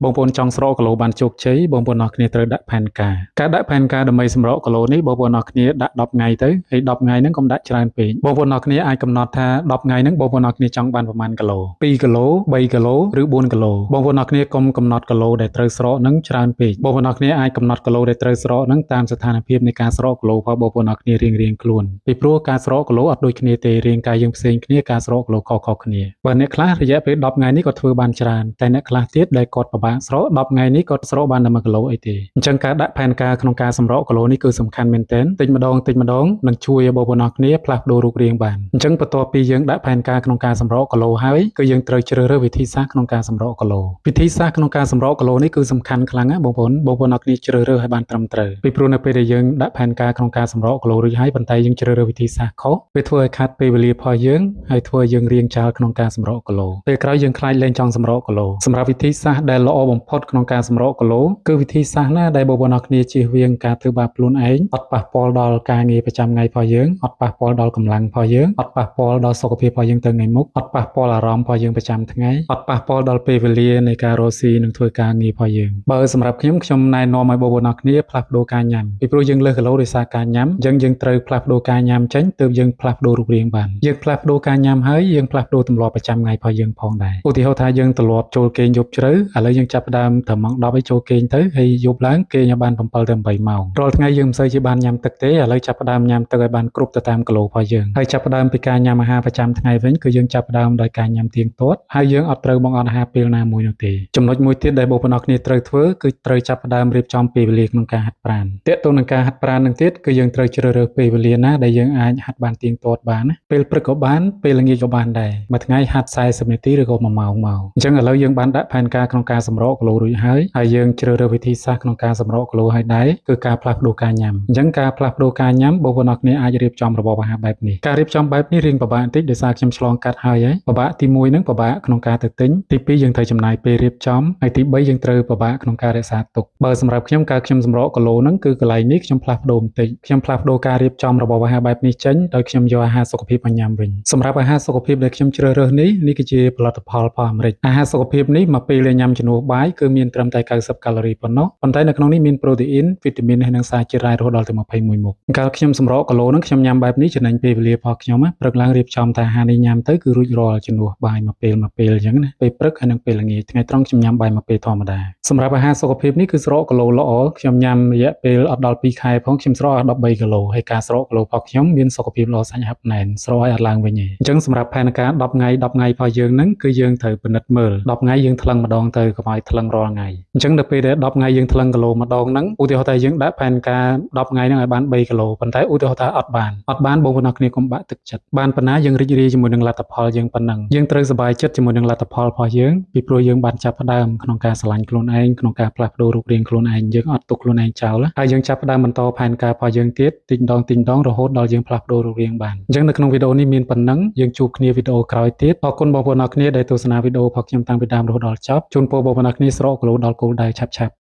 បងប្អូនចង់ស្រកគីឡូបានជោគជ័យបងប្អូនអរគ្នាត្រូវដាក់ផែនការការដាក់ផែនការដើម្បីសម្រកគីឡូនេះបងប្អូនអរគ្នាដាក់10ថ្ងៃទៅហើយ10ថ្ងៃហ្នឹងកុំដាក់ច្រើនពេកបងប្អូនអរគ្នាអាចកំណត់ថា10ថ្ងៃហ្នឹងបងប្អូនអរគ្នាចង់បានប្រមាណគីឡូ2គីឡូ3គីឡូឬ4គីឡូបងប្អូនអរគ្នាកុំកំណត់គីឡូដែលត្រូវស្រកហ្នឹងច្រើនពេកបងប្អូនអរគ្នាអាចកំណត់គីឡូដែលត្រូវស្រកហ្នឹងតាមស្ថានភាពនៃការស្រកគីឡូរបស់បងប្អូនអរគ្នារៀងៗខ្លួនពីព្រោះការស្រកគីឡូអត់ដូចគ្នាទេរាងកាយយើងផ្សេងគ្នាការស្រកគីឡូខុសៗគ្នាបើអ្នកខ្លះរយៈពេល10ថ្ងៃនេះគាត់ធ្វើបានច្រើនតែអ្នកខ្លះទៀតដែលគាត់ពិបាកស្រក10ថ្ងៃនេះគាត់ស្រកបានតែ1គីឡូអីទេអញ្ចឹងការដាក់ផែនការក្នុងការសម្រកគីឡូនេះគឺសំខាន់មែនទែនតិចម្ដងនឹងជួយឲ្យបងប្អូនអរគ្នាផ្លាស់ប្ដូររូបរាងបានអញ្ចឹងបន្ទាប់ពីយើងដាក់ផែនការក្នុងការសម្រកគីឡូហើយគឺយើងត្រូវជ្រើសរើសវិធីសាស្ត្រក្នុងការសម្រកគីឡូវិធីសាស្ត្រក្នុងការសម្រកគីឡូនេះគឺសំខាន់ខ្លាំងណាស់បងប្អូនអរគ្នាជ្រើសរើសឲ្យបានត្រឹមត្រូវពីព្រោះនៅពេលដែលយើងដាក់ផែនការក្នុងការសម្រកគីឡូរួចហើយប៉ុន្តែយើងជ្រើសរើសវិធីសាស្ត្រខុសវាធ្វើឲ្យខាត់ពេលវេលារបស់យើងហើយធ្វើឲ្យយើងរាងចាលក្នុងការសម្រកគីឡូពេលក្រោយយើងខ្លាចលែងចង់សម្រកគីឡូសម្រាប់វិធីសាស្ត្រដែលល្អបំផុតក្នុងការសម្រកគីឡូគឺវិធីសាស្ត្រណាដែលបងប្អូនអរគ្នាជៀសវាងការធ្វើបាបខ្លួនឯងអត់ប៉ះពាល់ដល់ការងារប្រចាំថ្ងៃរបស់យើងអត់ប៉ះពាល់ដល់កម្លាំងរបស់យើងអត់ប៉ះពាល់ដល់សុខភាពរបស់យើងទៅថ្ងៃមុខអត់ប៉ះពាល់អារម្មណ៍របស់យើងប្រចាំថ្ងៃអត់ប៉ះពាល់ដល់ពេលវេលានៃការរកស៊ីនិងធ្វើការងាររបស់យើងបើសម្រាប់ខ្ញុំណែនាំឲ្យបងប្អូនអរគ្នាផ្លាស់ប្ដូរការញ៉ាំពីព្រោះយើងលើសគីឡូដោយសារការញ៉ាំអញ្ចឹងយើងត្រូវផ្លាស់ប្ដូរការញ៉ាំចេញទើបយើងផ្លាស់ប្ដូររូបរាងបានយើងផ្លាស់ប្ដូរការញ៉ាំហើយយើងផ្លាស់ប្ដូរទម្លាប់ប្រចាំថ្ងៃរបស់យើងផងដែរឧទាហរណ៍ថាយើងទម្លាប់ចូលគេងយប់ជ្រៅឥឡូវយើងចាប់ផ្ដើមត្រឹមម៉ោង10ឲ្យចូលគេងទៅហើយយប់ឡើងគេងឲ្យបាន7ទៅ8ម៉ោងរាល់ថ្ងៃយើងមិនសូវជាបានញ៉ាំទឹកទេឥឡូវចាប់ផ្ដើមញ៉ាំទឹកឲ្យបានគ្រប់ទៅតាមគីឡូរបស់យើងហើយចាប់ផ្ដើមពីការញ៉ាំអាហារប្រចាំថ្ងៃវិញគឺយើងចាប់ផ្ដើមដោយការញ៉ាំទៀងទាត់ហើយយើងអត់ត្រូវបង្អត់អាហារពេលណាមួយនោះទេចំណុចមួយទៀតដែលបងប្អូនអរគ្នាត្រូវធ្វើគឺត្រូវចាប់ផ្ដើមរៀបចំពេលវេលាក្នុងការហាត់ប្រាណទាក់ទងនឹងការហាត់ប្រាណនឹងទៀតគឺយើងត្រូវជ្រើសរើសពេលវេលាណាដែលយើងអាចហាត់បានទៀងទាត់បានណាពេលព្រឹកក៏បានពេលល្ងាចក៏បានដែរមួយថ្ងៃហាត់40នាទីឬក៏1ម៉ោងមកអញ្ចឹងឥឡូវយើងបានដាក់ផែនការក្នុងការសម្រកគីឡូរួចហើយយើងជ្រើសរើសវិធីសាស្ត្រក្នុងការសម្រកគីឡូហើយដែរគឺការផ្លាស់ប្ដូរការញ៉ាំអញ្ចឹងការផ្លាស់ប្ដូរការញ៉ាំបងប្អូនអរគ្នាអាចរៀបចំរបបអាហារបែបនេះការរៀបចំបែបនេះរៀងពិបាកបន្តិចដោយសារខ្ញុំឆ្លងកាត់ហើយពិបាកទី1ហ្នឹងពិបាកក្នុងការទៅទិញទី2យើងត្រូវចំណាយពេលរៀបចំហើយទី3យើងត្រូវពិបាកក្នុងការរក្សាទុកបើសម្រាប់ខ្ញុំការខ្ញុំសម្រកគីឡូហ្នឹងគឺកន្លែងនេះខ្ញុំផ្លាស់ប្ដូរបន្តិចខ្ញុំផ្លាស់ប្ដូរការរៀបចំរបបអាហារបែបនេះចេញដោយខ្ញុំយកអាហារសុខភាពមកញ៉ាំវិញសម្រាប់អាហារសុខភាពដែលខ្ញុំជ្រើសរើសនេះគឺជាផលិតផលរបស់អាមេរិកអាហារសុខភាពនេះមកពេលដែលញ៉ាំជំនួសបាយគឺមានត្រឹមតែ90កាឡូរីប៉ុណ្ណោះប៉ុន្តែនៅក្នុងនេះមានប្រូតេអ៊ីនវីតាមីននិងសារជាតិរ៉ែរហូតដល់ទៅ21មុខកាលខ្ញុំសម្រកគីឡូហ្នឹងខ្ញុំញ៉ាំបែបនេះចំណេញពេលវេលារបស់ខ្ញុំព្រឹកឡើងរៀបចំតែអាហារនេះញ៉ាំទៅគឺរួចរាល់ជំនួសបាយមួយពេលអញ្ចឹងណាពេលព្រឹកហើយនិងពេលល្ងាចថ្ងៃត្រង់ខ្ញុំញ៉ាំបាយមួយពេលធម្មតាសម្រាប់អាហារសុខភាពនេះគឺស្រកគីឡូល្អខ្ញុំញ៉ាំរយៈពេលអត់ដល់2ខែផងខ្ញុំស្រក13គីឡូហើយការស្រកគីឡូរបស់ខ្ញុំមានសុខភាពល្អសាច់ហាប់ណែនស្រកឲ្យអត់ឡើងវិញទេអញ្ចឹងសម្រាប់ផែនការ10ថ្ងៃរបស់យើងហ្នឹងគឺយើងត្រូវពិនិត្យមើល10ថ្ងៃយើងថ្លឹងម្ដងទៅកុំឲ្យថ្លឹងរាល់ថ្ងៃអញ្ចឹងដល់ពេលដែល10ថ្ងៃយើងថ្លឹងគីឡូម្ដងហ្នឹងឧទាហរណ៍ថាយើងដាក់ផែនការ10ថ្ងៃហ្នឹងឲ្យបាន3គីឡូប៉ុន្តែឧទាហរណ៍ថាអត់បានបងប្អូនអរគ្នាកុំបាក់ទឹកចិត្តបានប៉ុណ្ណាយើងរីករាយជាមួយនឹងលទ្ធផលយើងប៉ុណ្ណឹងយើងត្រូវសប្បាយចិត្តជាមួយនឹងលទ្ធផលរបស់យើងពីព្រោះយើងបានចាប់ផ្ដើមក្នុងការស្រឡាញ់ខ្លួនឯងក្នុងការផ្លាស់ប្ដូររូបរាងខ្លួនឯងយើងអត់ទុកខ្លួនឯងចោលហើយយើងចាប់ផ្ដើមបន្តផែនការរបស់យើងទៀតតិចម្ដងរហូតដល់យើងផ្លាស់ប្ដូររូបរាងបានអញ្ចឹងនៅក្នុងវីដេអូនេះមានប៉ុណ្ណឹងយើងជួបគ្នាវីដេអូក្រោយទៀតអរគុណបងប្អូនអរគ្នាដែលទស្សនាវីដេអូរបស់ខ្ញុំតាំងពីដើមរហូតដល់ចប់ជូនពរបងប្អូនអរគ្នាស្រកគីឡូដល់គោលដៅឆាប់ៗ